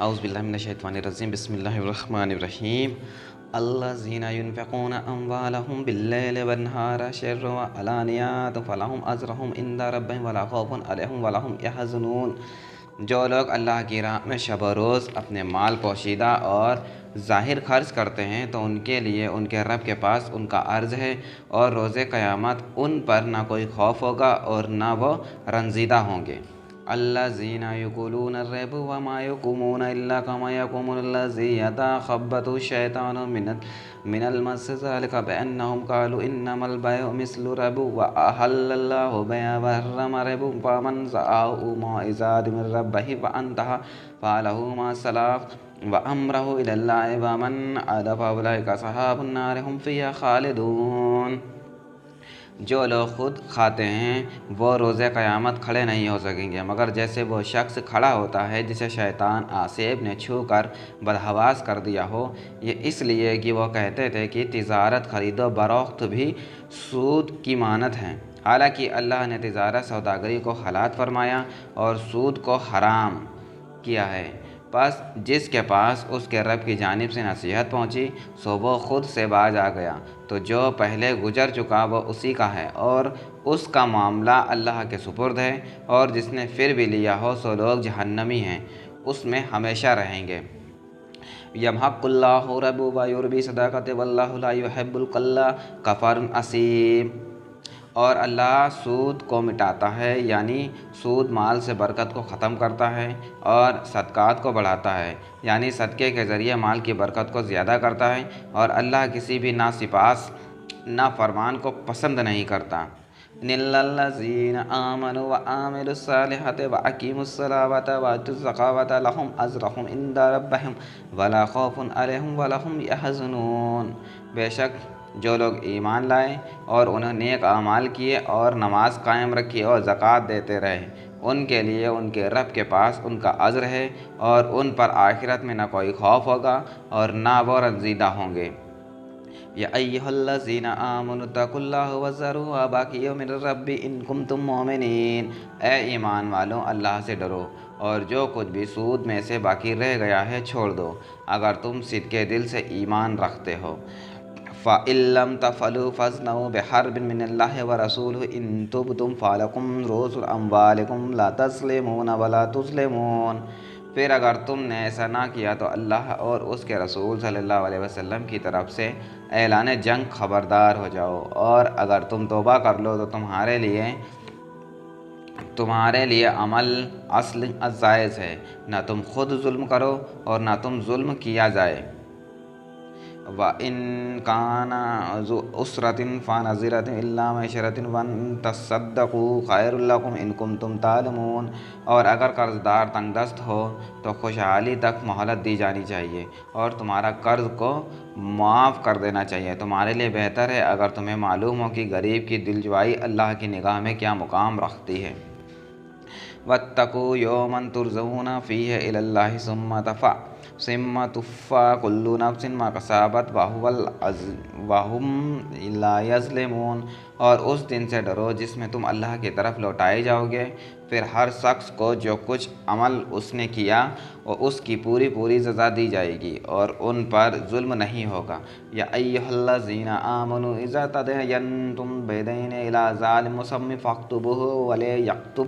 اعوذ باللہ من الشیطان الرجیم بسم اللہ الرحمن الرحیم الذین ينفقون اموالهم باللیل والنہار سرا وعلانیۃ فلہم اجرہم عند ربہم ولا خوف علیہم ولا ہم یحزنون۔ جو لوگ اللہ کی راہ میں شب و روز اپنے مال پوشیدہ اور ظاہر خرچ کرتے ہیں تو ان کے لیے ان کے رب کے پاس ان کا عرض ہے، اور روز قیامت ان پر نہ کوئی خوف ہوگا اور نہ وہ رنجیدہ ہوں گے۔ الذین یأکلون الربا وما یقومون الا کما یقوم الذی یتخبطہ الشیطان من المس ذلک بأنہم قالوا انما البیع مثل الربا وأحل اللہ البیع وحرم الربا فمن جاءہ موعظۃ من ربہ فانتہی فلہ ما سلف وامرہ الی اللہ ومن عاد فاولئک اصحاب النار ھم فیہا خالدون۔ جو لوگ خود کھاتے ہیں وہ روز قیامت کھڑے نہیں ہو سکیں گے مگر جیسے وہ شخص کھڑا ہوتا ہے جسے شیطان آسیب نے چھو کر بدحواس کر دیا ہو۔ یہ اس لیے کہ وہ کہتے تھے کہ تجارت خرید و فروخت بھی سود کی مانند ہے، حالانکہ اللہ نے تجارت سوداگری کو حلال فرمایا اور سود کو حرام کیا ہے۔ پس جس کے پاس اس کے رب کی جانب سے نصیحت پہنچی سو وہ خود سے باز آ گیا، تو جو پہلے گزر چکا وہ اسی کا ہے اور اس کا معاملہ اللہ کے سپرد ہے، اور جس نے پھر بھی لیا ہو سو لوگ جہنمی ہیں، اس میں ہمیشہ رہیں گے۔ یمحق اللہ الربا ویربی الصدقات واللہ لا یحب الکل کفار اثیم۔ اور اللہ سود کو مٹاتا ہے، یعنی سود مال سے برکت کو ختم کرتا ہے، اور صدقات کو بڑھاتا ہے، یعنی صدقے کے ذریعے مال کی برکت کو زیادہ کرتا ہے، اور اللہ کسی بھی ناسپاس نافرمان کو پسند نہیں کرتا۔ ان الذین آمنوا وعملوا الصالحات واقیموا الصلاۃ وآتوا الزکاۃ لهم اجرهم عند ربهم ولا خوف علیہم ولا هم یحزنون۔ بے شک جو لوگ ایمان لائے اور انہوں نے نیک اعمال کیے اور نماز قائم رکھی اور زکوٰۃ دیتے رہے، ان کے لیے ان کے رب کے پاس ان کا اجر ہے، اور ان پر آخرت میں نہ کوئی خوف ہوگا اور نہ وہ رنجیدہ ہوں گے۔ یا ایھا الذین آمنوا اتقوا اللہ وذروا ما بقی من الربا ان کنتم مؤمنین۔ اے ایمان والوں، اللہ سے ڈرو اور جو کچھ بھی سود میں سے باقی رہ گیا ہے چھوڑ دو، اگر تم صدقے دل سے ایمان رکھتے ہو۔ فَإِن لَّمْ تَفْعَلُوا فَأْذَنُوا بِحَرْبٍ مِّنَ اللَّهِ وَرَسُولِهِ إِن تُبْتُمْ فَلَكُمْ رُءُوسُ أَمْوَالِكُمْ لَا تَظْلِمُونَ وَلَا تُظْلَمُونَ۔ پھر اگر تم نے ایسا نہ کیا تو اللہ اور اس کے رسول صلی اللہ علیہ وسلم کی طرف سے اعلان جنگ خبردار ہو جاؤ، اور اگر تم توبہ کر لو تو تمہارے لیے عمل اصل جائز ہے، نہ تم خود ظلم کرو اور نہ تم ظلم کیا جائے۔ وَإِن كَانَ ذُو عُسْرَةٍ فَنَظِرَةٌ إِلَىٰ مَيْسَرَةٍ وَأَن تَصَدَّقُوا خَيْرٌ لَّكُمْ إِن كُنتُمْ تَعْلَمُونَ۔ اور اگر قرض دار تنگ دست ہو تو خوشحالی تک مہلت دی جانی چاہیے، اور تمہارا قرض کو معاف کر دینا چاہیے، تمہارے لیے بہتر ہے اگر تمہیں معلوم ہو کہ غریب کی دلجوئی اللہ کی نگاہ میں کیا مقام رکھتی ہے۔ وَاتَّقُوا يَوْمًا تُرْجَعُونَ فِيهِ إِلَى اللَّهِ ثُمَّ تُوَفَّىٰ كُلُّ نَفْسٍ مَا كَسَبَتْ وَهُمْ لَا يُظْلَمُونَ۔ اور اس دن سے ڈرو جس میں تم اللہ کی طرف لوٹائے جاؤ گے، پھر ہر شخص کو جو کچھ عمل اس نے کیا وہ اس کی پوری سزا دی جائے گی، اور ان پر ظلم نہیں ہوگا۔ یا ایھا الذین آمنوا اذا تداینتم بدین الی اجل مسمى فاکتبوہ ولیکتب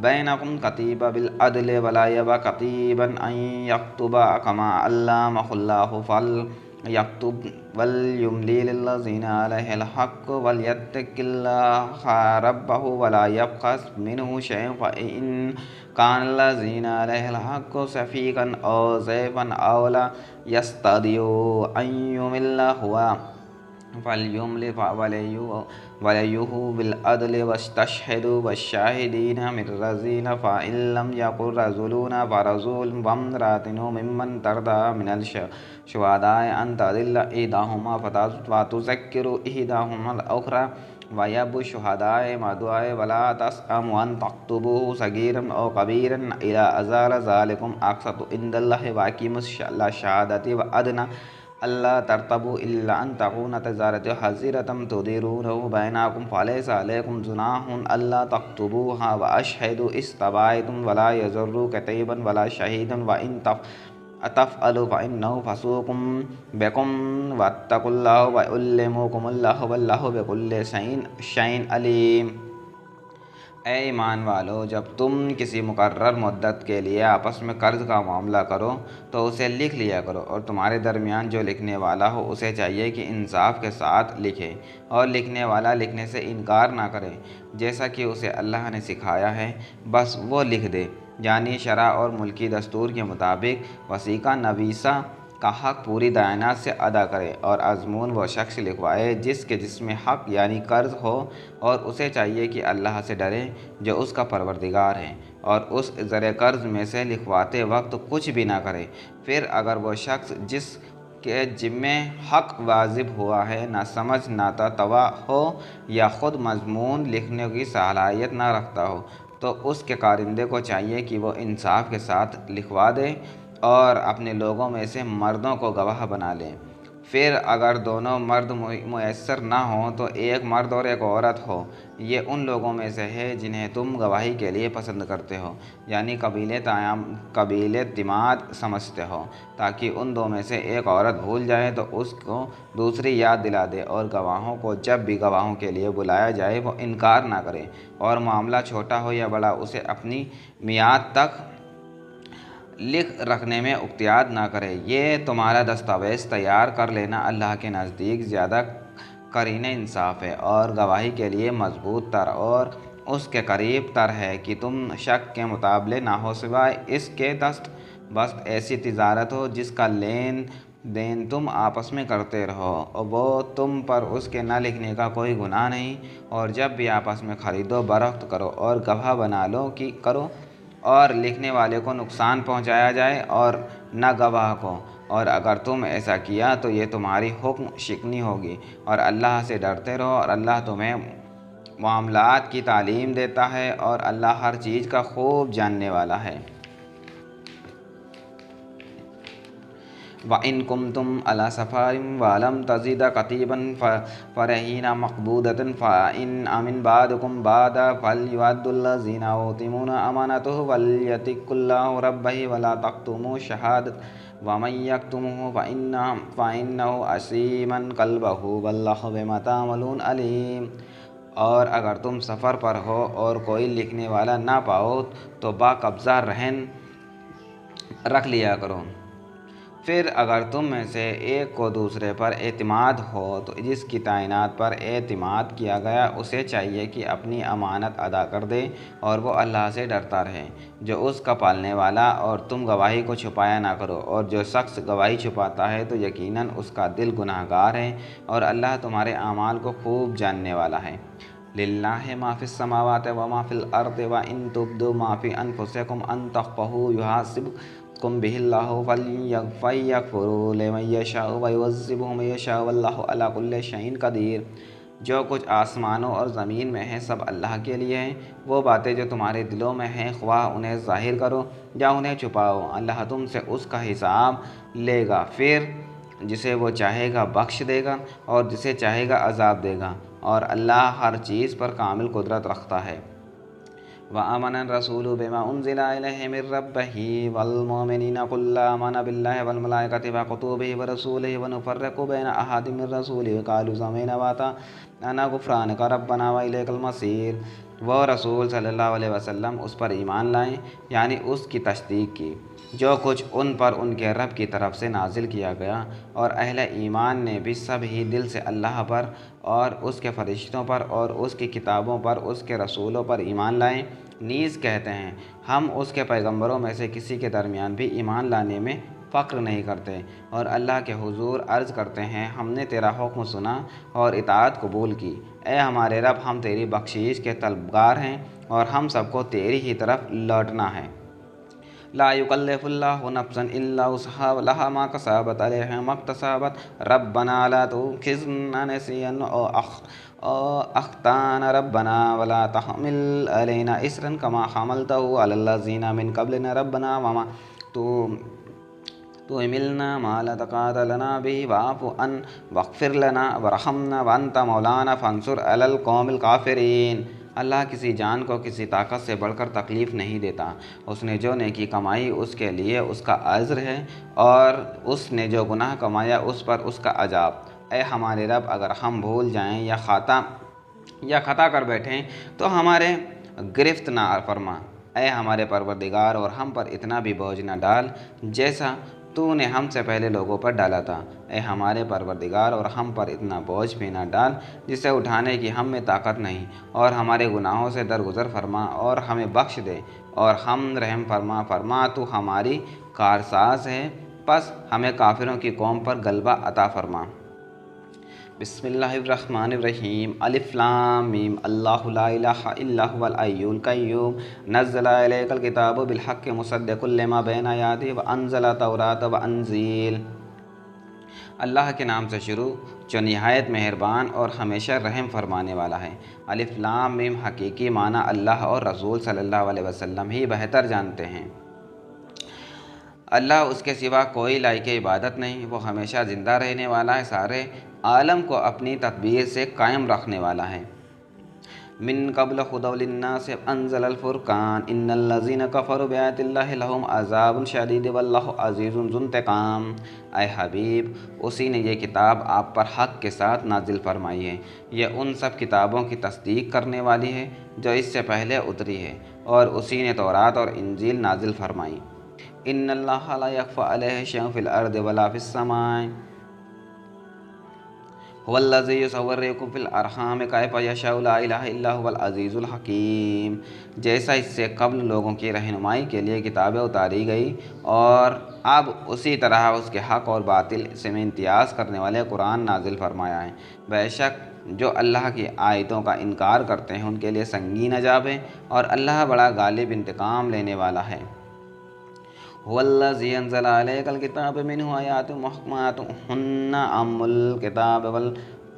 بینکم کاتب بالعدل ولا یأبى کاتب ان یکتب کما علمہ اللہ فلیکتب وليملل للذین علیہ الحق ولیتق اللہ ربہ ولا یبخس منہ شیئا فإن كان الذین علیہ الحق شفیقا او ضعیفا او لا یستطیع ان یمل هو فلیملل ولیہ بالعدل واستشہدوا الشاہدین من الذین فإن لم یکن رجل فرجل وامرأة ممن ترضون من الشہداء ان تضل احداہما فتذکر احداہما الأخرى ویب الشہداء ما دعا ولا تسأموا ان تكتبوه صغیرا او کبیرا إلی أجل ذلکم اقسط عند اللہ وأقیموا الشہادة وأدنی اللہ ترتبوا الا ان تكون تجارة حضیرة تدیرونہ بینکم فلیس علیکم جناح الا تکتبوها واشہدوا استبعتم ولا یضر کاتبا ولا شہیدا وان تفعلوا فانہ فسوق بکم واتقوا اللہ ویعلمکم اللہ واللہ بکل شیء علیم۔ اے ایمان والو، جب تم کسی مقرر مدت کے لیے آپس میں قرض کا معاملہ کرو تو اسے لکھ لیا کرو، اور تمہارے درمیان جو لکھنے والا ہو اسے چاہیے کہ انصاف کے ساتھ لکھے اور لکھنے والا لکھنے سے انکار نہ کرے جیسا کہ اسے اللہ نے سکھایا ہے، بس وہ لکھ دے، یعنی شرع اور ملکی دستور کے مطابق وثیقہ نویسہ کا حق پوری دیانت سے ادا کرے، اور مضمون وہ شخص لکھوائے جس میں حق یعنی قرض ہو، اور اسے چاہیے کہ اللہ سے ڈرے جو اس کا پروردگار ہے، اور اس زر قرض میں سے لکھواتے وقت کچھ بھی نہ کرے۔ پھر اگر وہ شخص جس کے ذمے حق واجب ہوا ہے نہ سمجھ نہ توا ہو یا خود مضمون لکھنے کی صلاحیت نہ رکھتا ہو تو اس کے کارندے کو چاہیے کہ وہ انصاف کے ساتھ لکھوا دے اور اپنے لوگوں میں سے مردوں کو گواہ بنا لیں۔ پھر اگر دونوں مرد میسر نہ ہوں تو ایک مرد اور ایک عورت ہو، یہ ان لوگوں میں سے ہے جنہیں تم گواہی کے لیے پسند کرتے ہو، یعنی قبیلے تیماد سمجھتے ہو، تاکہ ان دو میں سے ایک عورت بھول جائے تو اس کو دوسری یاد دلا دے، اور گواہوں کو جب بھی گواہوں کے لیے بلایا جائے وہ انکار نہ کرے، اور معاملہ چھوٹا ہو یا بڑا اسے اپنی میعاد تک لکھ رکھنے میں احتیاط نہ کرے۔ یہ تمہارا دستاویز تیار کر لینا اللہ کے نزدیک زیادہ قرین انصاف ہے اور گواہی کے لیے مضبوط تر اور اس کے قریب تر ہے کہ تم شک کے متبادل نہ ہو، سوائے اس کے دست بست ایسی تجارت ہو جس کا لین دین تم آپس میں کرتے رہو، اور وہ تم پر اس کے نہ لکھنے کا کوئی گناہ نہیں، اور جب بھی آپس میں خرید و فروخت کرو اور گواہ بنا لو کہ کرو، اور لکھنے والے کو نقصان پہنچایا جائے اور نہ گواہ کو، اور اگر تم ایسا کیا تو یہ تمہاری حکم شکنی ہوگی، اور اللہ سے ڈرتے رہو، اور اللہ تمہیں معاملات کی تعلیم دیتا ہے اور اللہ ہر چیز کا خوب جاننے والا ہے۔ وَإِن كُنتُمْ عَلَىٰ سَفَرٍ وَلَمْ تَجِدُوا كَاتِبًا فَرَهِينٌ مَّقْبُوضَةٌ فَإِنْ أَمِنَ بَعْضُكُم بَعْضًا فَلْيُؤَدِّ الَّذِينَ اؤْتُمِنْ أَمَانَاتَهُمْ وَلْيَتَّقِ اللَّهَ رَبَّهُ وَلَا تَكْتُمُوا الشَّهَادَةَ وَمَن يَكْتُمْهَا فَإِنَّهُ آثِمٌ قَلْبُهُ وَاللَّهُ بِمَا تَعْمَلُونَ عَلِيمٌ۔ اور اگر تم سفر پر ہو اور کوئی لکھنے والا نہ پاؤ تو باقبضہ رہن رکھ لیا کرو۔ پھر اگر تم میں سے ایک کو دوسرے پر اعتماد ہو تو جس کی تعینات پر اعتماد کیا گیا اسے چاہیے کہ اپنی امانت ادا کر دے اور وہ اللہ سے ڈرتا رہے جو اس کا پالنے والا، اور تم گواہی کو چھپایا نہ کرو، اور جو شخص گواہی چھپاتا ہے تو یقیناً اس کا دل گناہ گار ہے، اور اللہ تمہارے اعمال کو خوب جاننے والا ہے۔ للہ ما فی السماوات وما فی الارض وان تبدوا ما فی انفسکم ان تخفوہ یحاسبکم بہ اللہ فیغفر لمن یشاء ویعذب من یشاء واللہ علی کل شیء قدیر۔ جو کچھ آسمانوں اور زمین میں ہے سب اللہ کے لیے ہے، وہ باتیں جو تمہارے دلوں میں ہیں خواہ انہیں ظاہر کرو یا انہیں چھپاؤ، اللہ تم سے اس کا حساب لے گا، پھر جسے وہ چاہے گا بخش دے گا اور جسے چاہے گا عذاب دے گا، اور اللہ ہر چیز پر کامل قدرت رکھتا ہے۔ وآمن الرسول بما انزل الیہ من ربہ والمؤمنون کل آمن باللہ والملائکۃ وکتبہ ورسلہ ونفرق بین احد من رسلہ وقالوا سمعنا واطعنا غفرانک ربنا والیک المصیر۔ وہ رسول صلی اللہ علیہ وسلم اس پر ایمان لائیں، یعنی اس کی تصدیق کی جو کچھ ان پر ان کے رب کی طرف سے نازل کیا گیا، اور اہل ایمان نے بھی سب ہی دل سے اللہ پر اور اس کے فرشتوں پر اور اس کی کتابوں پر اس کے رسولوں پر ایمان لائیں، نیز کہتے ہیں ہم اس کے پیغمبروں میں سے کسی کے درمیان بھی ایمان لانے میں فخر نہیں کرتے، اور اللہ کے حضور عرض کرتے ہیں ہم نے تیرا حکم سنا اور اطاعت قبول کی، اے ہمارے رب ہم تیری بخشش کے طلبگار ہیں اور ہم سب کو تیری ہی طرف لوٹنا ہے۔ لا یکلف اللہ نفسا الا وسعها لها ما کسبت علیہا ما اکتسبت ربنا لا تؤاخذنا نسیا او اخطانا ربنا ولا تحمل علینا اصرا كما حملته على الذین من قبلنا ربنا تو ملنا ما لا طاقة لنا به واعف عن واغفر لنا وارحمنا وانت مولانا فانصر علی القوم الکافرین۔ اللہ کسی جان کو کسی طاقت سے بڑھ کر تکلیف نہیں دیتا۔ اس نے جو نیکی کمائی اس کے لیے اس کا اجر ہے، اور اس نے جو گناہ کمایا اس پر اس کا عذاب۔ اے ہمارے رب، اگر ہم بھول جائیں یا خطا کر بیٹھیں تو ہمارے گرفت نہ فرما۔ اے ہمارے پروردگار، اور ہم پر اتنا بھی بوجھ نہ ڈال جیسا تو نے ہم سے پہلے لوگوں پر ڈالا تھا۔ اے ہمارے پروردگار، اور ہم پر اتنا بوجھ بھی نہ ڈال جسے اٹھانے کی ہم میں طاقت نہیں، اور ہمارے گناہوں سے درگزر فرما اور ہمیں بخش دے، اور ہم رحم فرما تو ہماری کارساز ہے، پس ہمیں کافروں کی قوم پر غلبہ عطا فرما۔ بسم اللہ الرحمن الرحیم۔ الف لام میم۔ اللہ لا الہ الا هو الحی القیوم نزل الیک الکتاب بالحق مصدقا لما بین یدیہ وانزل التوراۃ والانجیل۔ اللہ کے نام سے شروع جو نہایت مہربان اور ہمیشہ رحم فرمانے والا ہے۔ الف لام میم حقیقی معنی اللہ اور رسول صلی اللہ علیہ وسلم ہی بہتر جانتے ہیں۔ اللہ اس کے سوا کوئی لائق عبادت نہیں، وہ ہمیشہ زندہ رہنے والا ہے، سارے عالم کو اپنی تدبیر سے قائم رکھنے والا ہے۔ من قبل ہدی للناس انزل الفرقان ان الذین کفروا بآیات اللہ لہم عذاب شدید واللہ عزیز ذو انتقام۔ اے حبیب، اسی نے یہ کتاب آپ پر حق کے ساتھ نازل فرمائی ہے۔ یہ ان سب کتابوں کی تصدیق کرنے والی ہے جو اس سے پہلے اتری ہے، اور اسی نے تورات اور انجیل نازل فرمائی۔ ان اللہ لا یخفی علیہ شیء فی الارض ولا فی السماء هو الذی یصورکم فی الارحام کیف یشاء لا الہ الا هو العزیز الحکیم۔ جیسا اس سے قبل لوگوں کی رہنمائی کے لیے کتابیں اتاری گئی، اور اب اسی طرح اس کے حق اور باطل سے میں امتیاز کرنے والے قرآن نازل فرمایا ہے۔ بے شک جو اللہ کی آیتوں کا انکار کرتے ہیں ان کے لیے سنگین عذاب ہے، اور اللہ بڑا غالب انتقام لینے والا ہے۔ هو الذی انزل علیک الکتاب منہ آیات محکمات ہن ام الکتاب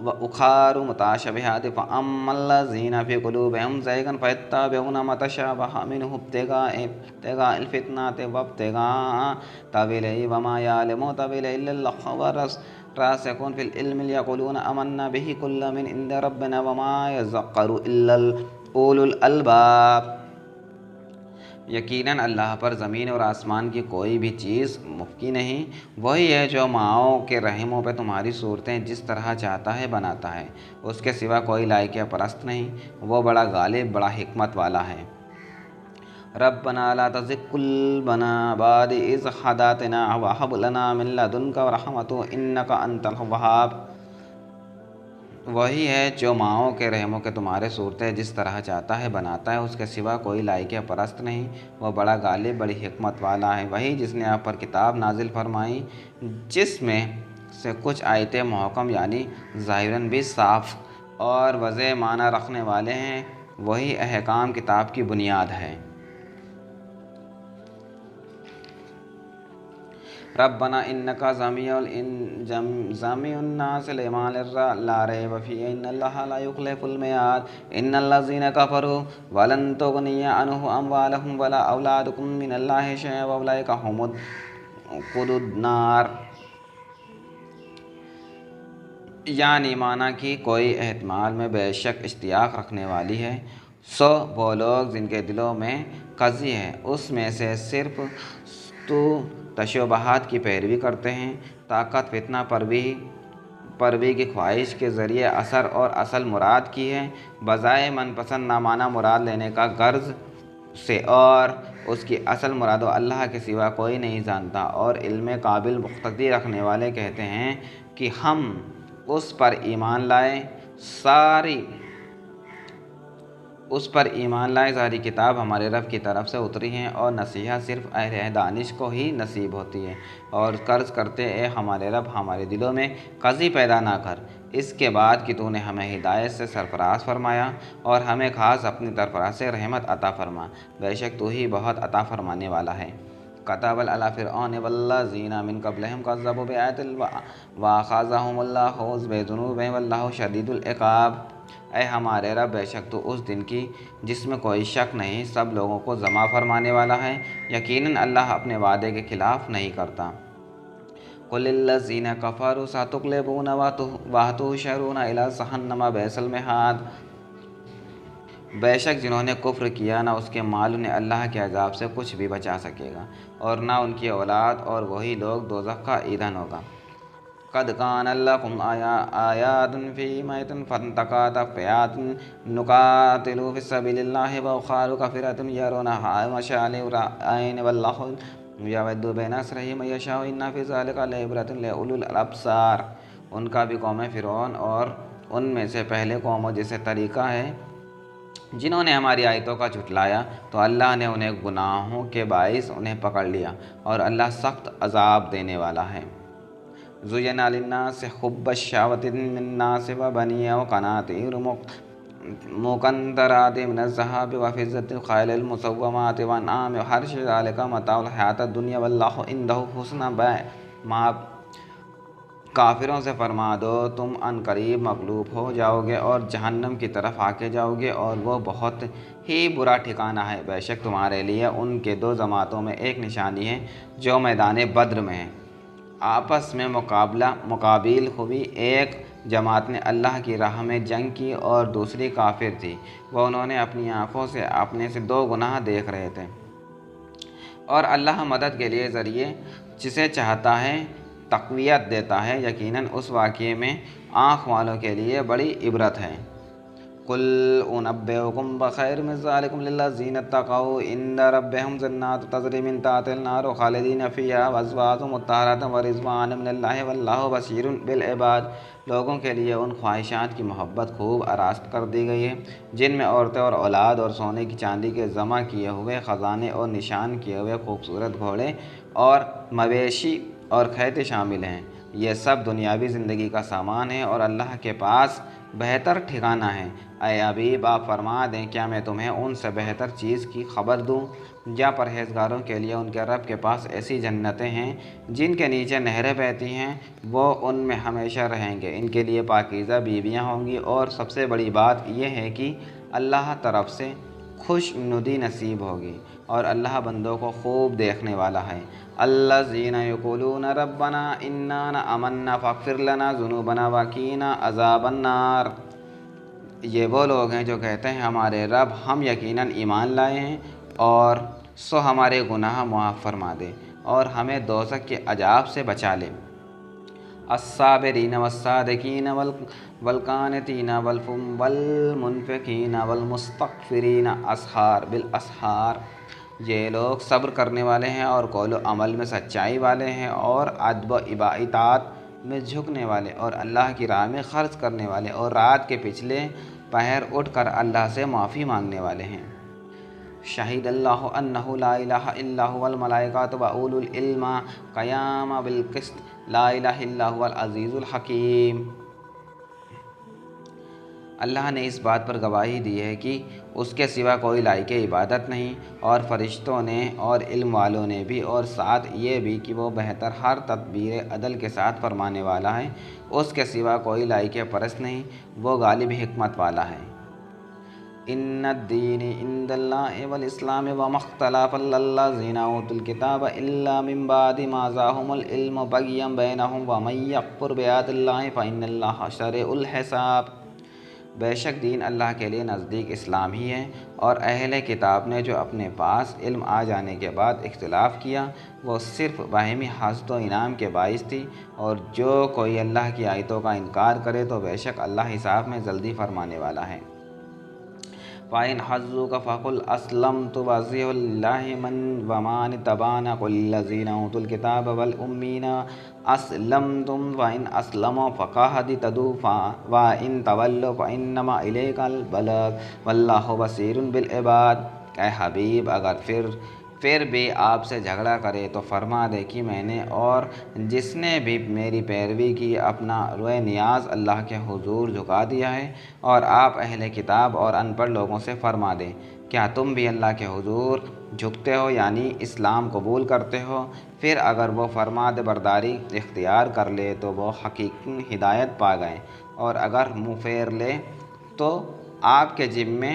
واخر متشابہات فاما الذین فی قلوبہم زیغ فیتبعون ما تشابہ منہ ابتغاء الفتنة وابتغاء تأویلہ وما یعلم تأویلہ الا اللہ والراسخون فی العلم یقولون آمنا بہ کل من عند ربنا وما یذکر الا اولو الالباب۔ یقیناً اللہ پر زمین اور آسمان کی کوئی بھی چیز مفقی نہیں، وہی ہے جو ماؤں کے رحموں پہ تمہاری صورتیں جس طرح چاہتا ہے بناتا ہے، اس کے سوا کوئی لائق پرست نہیں، وہ بڑا غالب بڑا حکمت والا ہے۔ ربنا لا تزغ قلوبنا بعد اذ ہدیتنا وہب لنا من لدنک رحمۃ انک انت الوہاب۔ وہی ہے جو ماؤں کے رحموں کے تمہارے صورتیں جس طرح چاہتا ہے بناتا ہے، اس کے سوا کوئی لائق پرست نہیں، وہ بڑا غالب بڑی حکمت والا ہے۔ وہی جس نے آپ پر کتاب نازل فرمائی، جس میں سے کچھ آیتیں محکم یعنی ظاہراً بھی صاف اور واضح معنی رکھنے والے ہیں، وہی احکام کتاب کی بنیاد ہے۔ ربنا انک جامع الناس لما لا ریب فیہ ان اللہ لا یخلف المیعاد ان الذین کفروا ولن تغنی عنہم اموالہم ولا اولادہم من اللہ شیئا واولئک ھم وقود النار۔ یعنی معنی کی کوئی احتمال میں بے شک اشتیاق رکھنے والی ہے، سو وہ لوگ جن کے دلوں میں قضی ہے اس میں سے صرف تو تشبہات کی پیروی کرتے ہیں، طاقت فتنہ پروی کی خواہش کے ذریعے اثر اور اصل مراد کی ہے، بجائے من پسند نامعنی مراد لینے کا غرض سے، اور اس کی اصل مراد و اللہ کے سوا کوئی نہیں جانتا، اور علم قابل مقتدی رکھنے والے کہتے ہیں کہ ہم اس پر ایمان لائے ساری کتاب ہمارے رب کی طرف سے اتری ہیں، اور نصیحت صرف اہل دانش کو ہی نصیب ہوتی ہے، اور قرض کرتے اے ہمارے رب ہمارے دلوں میں قضی پیدا نہ کر اس کے بعد کہ تو نے ہمیں ہدایت سے سرفراز فرمایا، اور ہمیں خاص اپنی طرف سے رحمت عطا فرما، بے شک تو ہی بہت عطا فرمانے والا ہے۔ كتب على فرعون والذين من قبلهم كذبوا بآيات وأخذهم الله بذنوبهم والله شديد العقاب۔ اے ہمارے رب، بے شک تو اس دن کی جس میں کوئی شک نہیں سب لوگوں کو جمع فرمانے والا ہے، یقیناً اللہ اپنے وعدے کے خلاف نہیں کرتا۔ قل للذین کفروا ستغلبون وتحشرون الی جہنم بئس المہاد۔ بے شک جنہوں نے کفر کیا نہ اس کے مال انہیں اللہ کے عذاب سے کچھ بھی بچا سکے گا اور نہ ان کی اولاد، اور وہی لوگ دوزخ کا ایندھن ہوگا۔ قد کان لکم آیات فی فئۃ التقطت فئۃ نقاتلوا فی سبیل اللہ واخر کثیرۃ یرونها مشاعر العین واللہ یود بنصرہ من یشاء ان فی ذلک لعبرۃ لاولی الابصار۔ ان کا بھی قوم فرعون اور ان میں سے پہلے قوموں جیسے طریقہ ہے جنہوں نے ہماری آیتوں کا جھٹلایا، تو اللہ نے انہیں گناہوں کے باعث انہیں پکڑ لیا اور اللہ سخت عذاب دینے والا ہے۔ زُيِّنَ لِلنَّاسِ حُبُّ الشَّهَوَاتِ مِنَ النِّسَاءِ وَالْبَنِينَ وَالْقَنَاطِيرِ المقنطرة من الذهب والفضة والخيل المسومة والأنعام والحرث ذلك متاع الحياة الدنيا والله عنده حسن مآب۔ کافروں سے فرما دو تم ان قریب مغلوب ہو جاؤ گے اور جہنم کی طرف آکے جاؤ گے اور وہ بہت ہی برا ٹھکانہ ہے۔ بے شک تمہارے لیے ان کے دو جماعتوں میں ایک نشانی ہے جو میدان بدر میں ہے۔ آپس میں مقابل ہوئی، ایک جماعت نے اللہ کی راہ میں جنگ کی اور دوسری کافر تھی، وہ انہوں نے اپنی آنکھوں سے اپنے سے دو گناہ دیکھ رہے تھے، اور اللہ مدد کے لیے ذریعے جسے چاہتا ہے تقویت دیتا ہے، یقیناً اس واقعے میں آنکھ والوں کے لیے بڑی عبرت ہے۔ قل انبئکم بخیر من ذلکم للذین اتقوا عند ربہم جنات تجری من تحتہا الانہار خالدین فیہا وازواج مطہرۃ ورضوان من اللہ واللہ بصیر بالعباد۔ لوگوں کے لیے ان خواہشات کی محبت خوب آراستہ کر دی گئی ہے جن میں عورتیں اور اولاد اور سونے کی چاندی کے جمع کیے ہوئے خزانے اور نشان کیے ہوئے خوبصورت گھوڑے اور مویشی اور کھیتی شامل ہیں۔ یہ سب دنیاوی زندگی کا سامان ہے اور اللہ کے پاس بہتر ٹھکانہ ہے۔ اے حبیب آپ فرما دیں کیا میں تمہیں ان سے بہتر چیز کی خبر دوں؟ یا پرہیزگاروں کے لیے ان کے رب کے پاس ایسی جنتیں ہیں جن کے نیچے نہریں بہتی ہیں، وہ ان میں ہمیشہ رہیں گے، ان کے لیے پاکیزہ بیویاں ہوں گی، اور سب سے بڑی بات یہ ہے کہ اللہ طرف سے خوش ندی نصیب ہوگی اور اللہ بندوں کو خوب دیکھنے والا ہے۔ الذین یقولون ربنا اننا آمنا فاغفر لنا ذنوبنا وقنا عذاب النار۔ یہ وہ لوگ ہیں جو کہتے ہیں ہمارے رب ہم یقیناً ایمان لائے ہیں اور سو ہمارے گناہ معاف فرما دے اور ہمیں دوزخ کے عذاب سے بچا لے۔ الصابرین والصادقین والقانتین والمنفقین والمستغفرین بالاسحار۔ یہ لوگ صبر کرنے والے ہیں اور قول و عمل میں سچائی والے ہیں اور ادب و اطاعت میں جھکنے والے اور اللہ کی راہ میں خرچ کرنے والے اور رات کے پچھلے پہر اٹھ کر اللہ سے معافی مانگنے والے ہیں۔ شہید اللہ انہ لا الہ الا هو والملائکۃ واولو العلم قیاما بالقسط لا الہ الا هو العزیز الحکیم۔ اللہ نے اس بات پر گواہی دی ہے کہ اس کے سوا کوئی لائق عبادت نہیں، اور فرشتوں نے اور علم والوں نے بھی، اور ساتھ یہ بھی کہ وہ بہتر ہر تدبیر عدل کے ساتھ فرمانے والا ہے۔ اس کے سوا کوئی لائق پرست نہیں، وہ غالب حکمت والا ہے۔ ان الدین عند اللہ والاسلام وما اختلف الذین اوتوا الکتاب الا من بعد ما جاءهم العلم بغیا بینہم ومن یکفر بآیات اللہ فإن اللہ سریع الحساب۔ بے شک دین اللہ کے لیے نزدیک اسلام ہی ہے، اور اہل کتاب نے جو اپنے پاس علم آ جانے کے بعد اختلاف کیا وہ صرف باہمی حسد و انعام کے باعث تھی، اور جو کوئی اللہ کی آیتوں کا انکار کرے تو بے شک اللہ حساب میں جلدی فرمانے والا ہے۔ فَإِنْ حَزُّوكَ فَقُلْ أَسْلَمْتُ وَجْهِيَ لِلَّهِ وَمَنِ اتَّبَعَنِي قُلْ لِلَّذِينَ أُوتُوا الْكِتَابَ وَالْأُمِّيِّينَ أَسْلَمْتُمْ فَإِنْ أَسْلَمُوا فَقَدِ اهْتَدَوْا وَإِنْ تَوَلَّوْا فَإِنَّمَا عَلَيْكَ الْبَلَاغُ وَاللَّهُ بَصِيرٌ بِالْعِبَادِ۔ اے حبیب اگر پھر بھی آپ سے جھگڑا کرے تو فرما دے کہ میں نے اور جس نے بھی میری پیروی کی اپنا روئے نیاز اللہ کے حضور جھکا دیا ہے، اور آپ اہل کتاب اور ان پڑھ لوگوں سے فرما دیں کیا تم بھی اللہ کے حضور جھکتے ہو، یعنی اسلام قبول کرتے ہو؟ پھر اگر وہ فرماد برداری اختیار کر لے تو وہ حقیقی ہدایت پا گئے، اور اگر منہ پھیر لے تو آپ کے ذمے